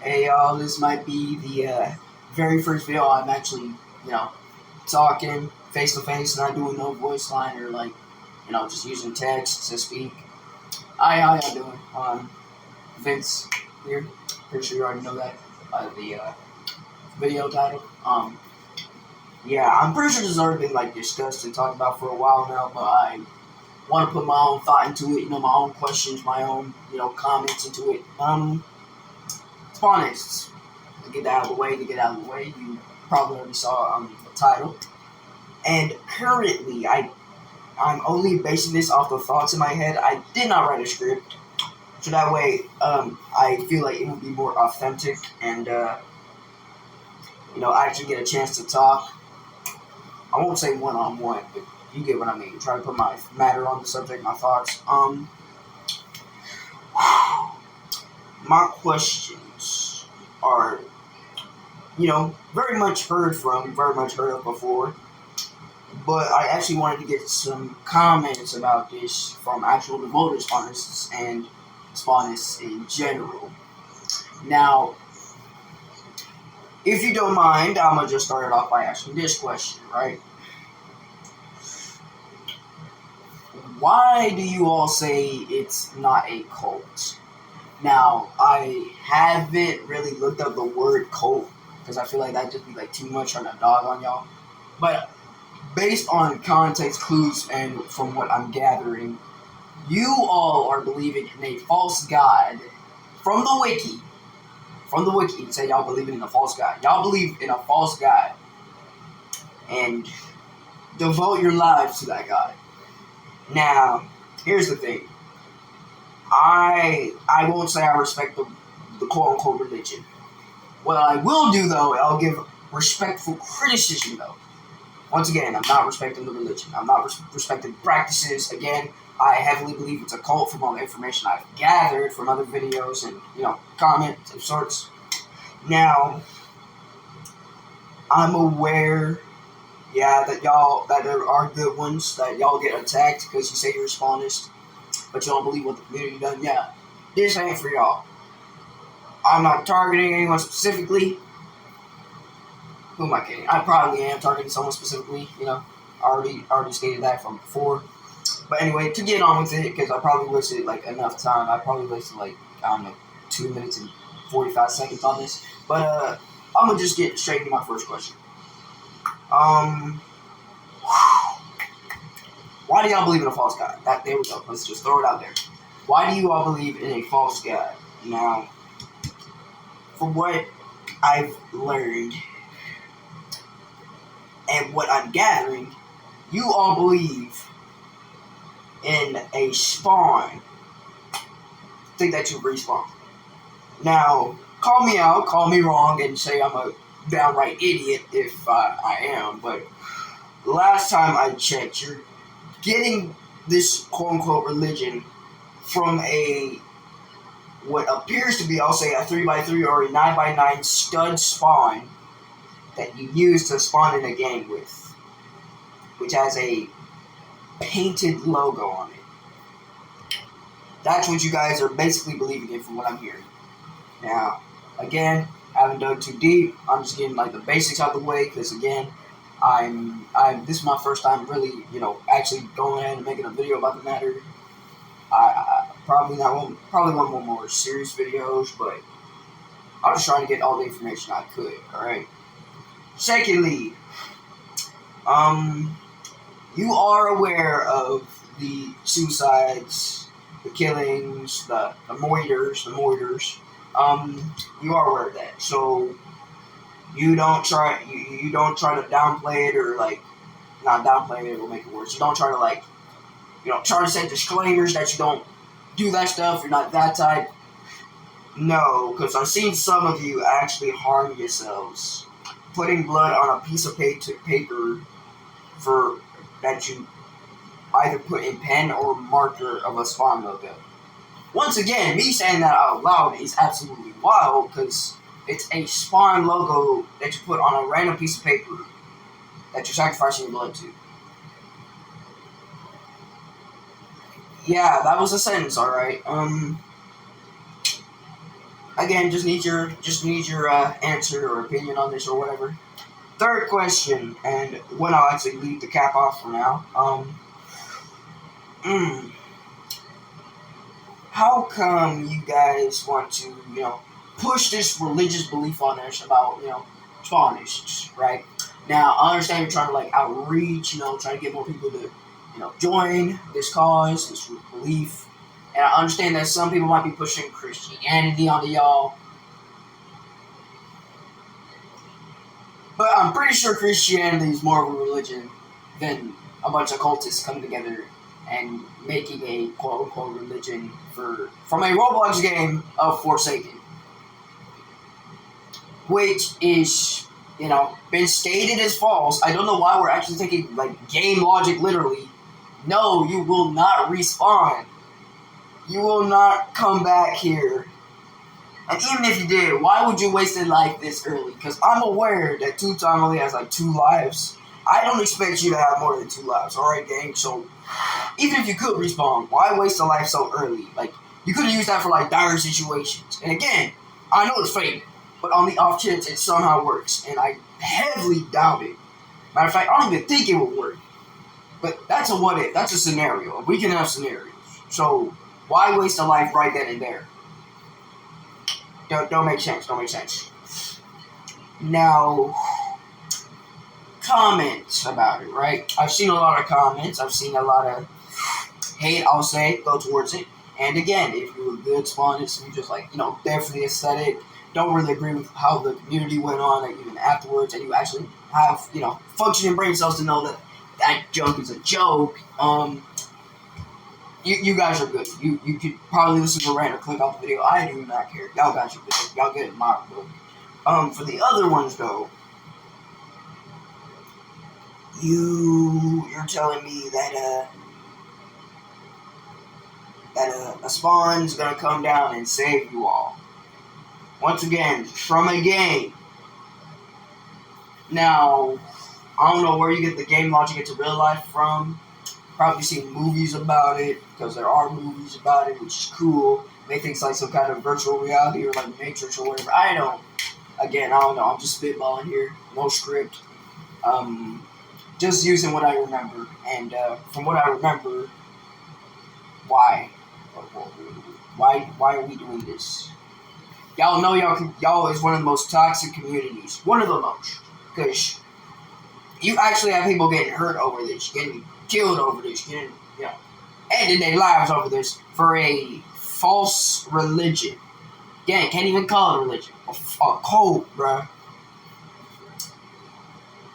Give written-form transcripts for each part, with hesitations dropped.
Hey y'all, this might be the very first video I'm actually, talking face to face, not doing no voice line or just using text to speak. Hi, how y'all doing? Vince here. Pretty sure you already know that by the video title. Yeah, I'm pretty sure this has already been discussed and talked about for a while now, but I want to put my own thought into it, my own questions, my own, comments into it. Spawnists. To get out of the way, you probably already saw the title. And currently, I'm only basing this off the thoughts in my head. I did not write a script, so that way I feel like it would be more authentic and I actually get a chance to talk. I won't say one-on-one, but you get what I mean. Try to put my matter on the subject, my thoughts. My questions are, very much heard of before. But I actually wanted to get some comments about this from actual devoted Spawnists and Spawnists in general. Now, if you don't mind, I'm going to just start it off by asking this question, right? Why do you all say it's not a cult? Now, I haven't really looked up the word cult because I feel like that'd just be too much on a dog on y'all. But based on context clues and from what I'm gathering, you all are believing in a false god from the wiki. From the wiki, it said y'all believing in a false god. Y'all believe in a false god and devote your lives to that god. Now, here's the thing. I won't say I respect the quote-unquote religion. What I will do, though, I'll give respectful criticism, though. Once again, I'm not respecting the religion. I'm not respecting practices. Again, I heavily believe it's a cult from all the information I've gathered from other videos and, comments of sorts. Now, I'm aware, that there are good ones, that y'all get attacked because you say you're a Spawnist, but you don't believe what the community done. Yeah, this ain't for y'all. I'm not targeting anyone specifically. Who am I kidding? I probably am targeting someone specifically, I already stated that from before. But anyway, to get on with it, because I probably wasted enough time. I probably wasted 2 minutes and 45 seconds on this. But I'm gonna just get straight into my first question. Why do y'all believe in a false god? There we go. Let's just throw it out there. Why do you all believe in a false god? Now, from what I've learned and what I'm gathering, you all believe in a spawn. Think that you respawn. Now, call me out, call me wrong, and say I'm a downright idiot if I am, but last time I checked, you're getting this quote-unquote religion from what appears to be, I'll say, a 3x3 or a 9x9 stud spawn that you use to spawn in a game with, which has a painted logo on it. That's what you guys are basically believing in from what I'm hearing. Now, again, I haven't dug too deep. I'm just getting the basics out of the way because again, this is my first time really, actually going ahead and making a video about the matter. I probably want more serious videos, but I'm just trying to get all the information I could. All right. Secondly, you are aware of the suicides, the killings, the moiters. You are aware of that, so you don't try to downplay it or not downplay it will make it worse. You don't try to try to say disclaimers that you don't do that stuff. You're not that type. No, because I've seen some of you actually harm yourselves, putting blood on a piece of paper for that you either put in pen or marker of a spawn logo. Once again, me saying that out loud is absolutely wild because it's a spawn logo that you put on a random piece of paper that you're sacrificing your blood to. Yeah, that was a sentence, alright. Again, just need your answer or opinion on this or whatever. Third question, and when I'll actually leave the cap off for now. How come you guys want to, push this religious belief on us about, Spawnists, right? Now, I understand you're trying to, outreach, try to get more people to, join this cause, this belief. And I understand that some people might be pushing Christianity onto y'all. But I'm pretty sure Christianity is more of a religion than a bunch of cultists coming together and making a quote-unquote religion from a Roblox game of Forsaken. Which is, been stated as false. I don't know why we're actually taking, game logic literally. No, you will not respawn. You will not come back here. And even if you did, why would you waste a life this early? Because I'm aware that Two-Time only has 2 lives. I don't expect you to have more than 2 lives, alright, gang? So, even if you could respawn, why waste a life so early? You could have used that for, dire situations. And again, I know it's fake, but on the off chance it somehow works. And I heavily doubt it. Matter of fact, I don't even think it will work. But that's a what if. That's a scenario. We can have scenarios. So, why waste a life right then and there? Don't make sense. Don't make sense. Now, comments about it, right? I've seen a lot of comments. I've seen a lot of hate, I'll say, go towards it. And again, if you're a good Spawnist, you just definitely aesthetic, don't really agree with how the community went on, even afterwards, and you actually have, functioning brain cells to know that junk is a joke, you guys are good. You could probably listen to Rant or click off the video. I do not care. Y'all guys are good. Y'all get my book. For the other ones though, you're telling me that a spawn's gonna come down and save you all. Once again, from a game. Now, I don't know where you get the game logic into real life from. Probably seen movies about it, because there are movies about it, which is cool. They think it's some kind of virtual reality or Matrix or whatever. I don't know. I'm just spitballing here. No script. Just using what I remember. And from what I remember, why? Why are we doing this? Y'all know y'all is one of the most toxic communities. One of the most. Because you actually have people getting hurt over this, getting killed over this, ending their lives over this for a false religion. Again, can't even call it a religion. A cult, bruh.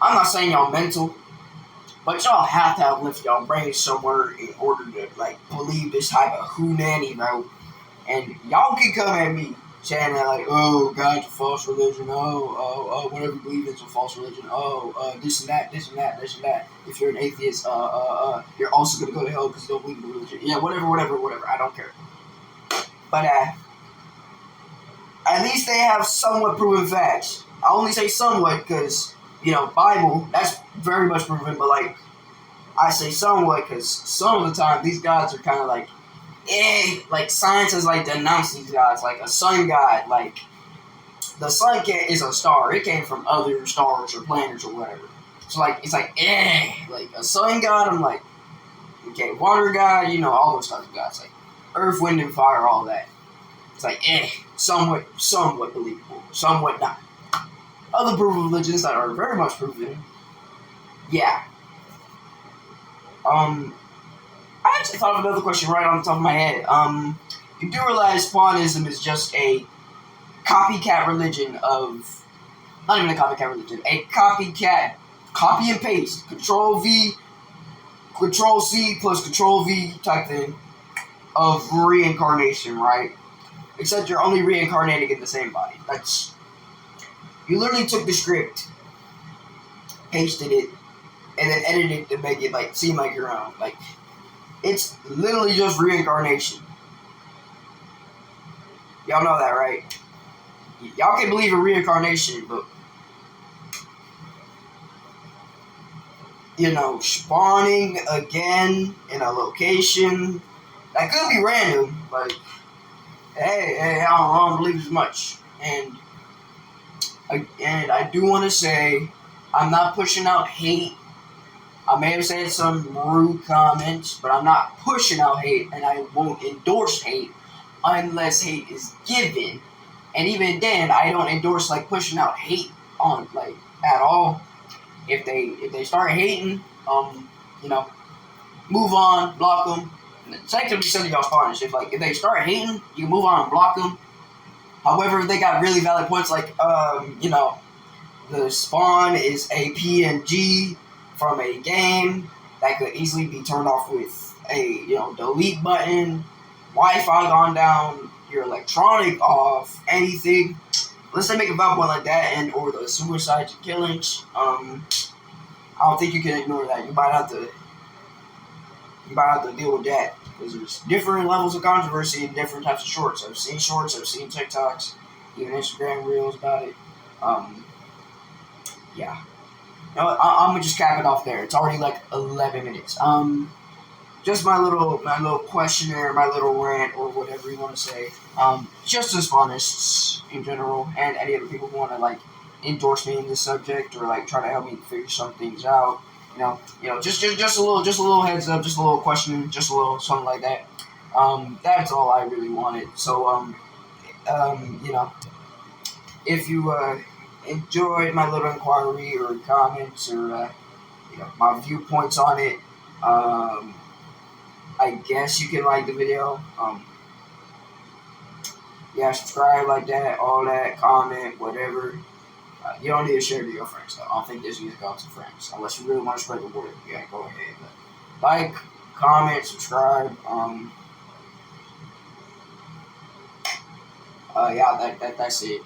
I'm not saying y'all mental, but y'all have to have lifted y'all brains somewhere in order to, believe this type of whodunit, bro. And y'all can come at me saying that, oh, God's a false religion, whatever you believe is a false religion, this and that. If you're an atheist, you're also going to go to hell because you don't believe in the religion. Yeah, whatever, I don't care. But, at least they have somewhat proven facts. I only say somewhat because, Bible, that's very much proven, but, I say somewhat because some of the time these gods are kind of science has denounced these gods, a sun god, the sun is a star. It came from other stars or planets or whatever. So it's a sun god. I'm okay, water god, all those types of gods, earth, wind, and fire, all that. It's somewhat believable, somewhat not. Other proven religions that are very much proven, yeah. I actually thought of another question right on the top of my head. You do realize Spawnism is just a copycat religion of... Not even a copycat religion. A copycat, copy and paste, Control V, Control C plus Control V type thing of reincarnation, right? Except you're only reincarnating in the same body. That's... You literally took the script, pasted it, and then edited it to make it, seem like your own. It's literally just reincarnation. Y'all know that, right? Y'all can believe in reincarnation, but spawning again in a location that could be random, hey, I don't believe as much. And I do want to say, I'm not pushing out hate. I may have said some rude comments, but I'm not pushing out hate, and I won't endorse hate unless hate is given. And even then, I don't endorse like pushing out hate on like at all. If they start hating, you know, move on, block them. It's actually some of y'all Spawnists. If they start hating, you can move on and block them. However, if they got really valid points, like you know, the spawn is a PNG from a game that could easily be turned off with a delete button, Wi-Fi gone down, your electronic off, anything. Unless they make a valid point like that and or the suicide killings, I don't think you can ignore that. You might have to deal with that because there's different levels of controversy and different types of shorts. I've seen shorts, I've seen TikToks, even Instagram reels about it. Yeah. I'm gonna just cap it off there. It's already like 11 minutes. Just my little questionnaire, my little rant, or whatever you want to say. Just as Spawnists in general, and any other people who want to like endorse me in this subject or like try to help me figure some things out. Just a little heads up, just a little question, just a little something like that. That's all I really wanted. So if you enjoyed my little inquiry or comments or my viewpoints on it, I guess you can like the video. Subscribe, like that, all that, comment, whatever. You don't need to share it to your friends, though. I don't think this needs to go to friends. Unless you really want to spread the word. Yeah, go ahead. But like, comment, subscribe. That's it.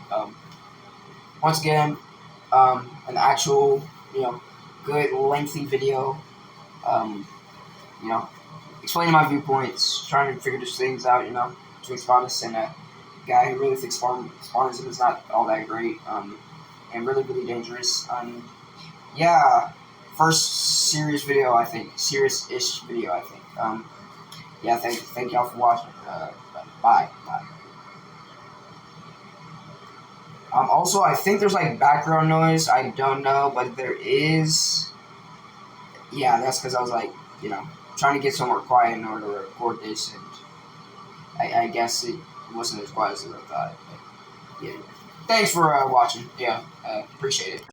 Once again, an actual, good, lengthy video. Explaining my viewpoints, trying to figure these things out, between Spawnists and a guy who really thinks Spawnism is not all that great. And really, really dangerous. First serious video, I think. Serious-ish video, I think. Thank y'all for watching. Bye. Also, I think there's like background noise. I don't know, but there is. Yeah, that's because I was like, trying to get somewhere quiet in order to record this, and I guess it wasn't as quiet as I thought. But yeah. Thanks for watching. Yeah, appreciate it.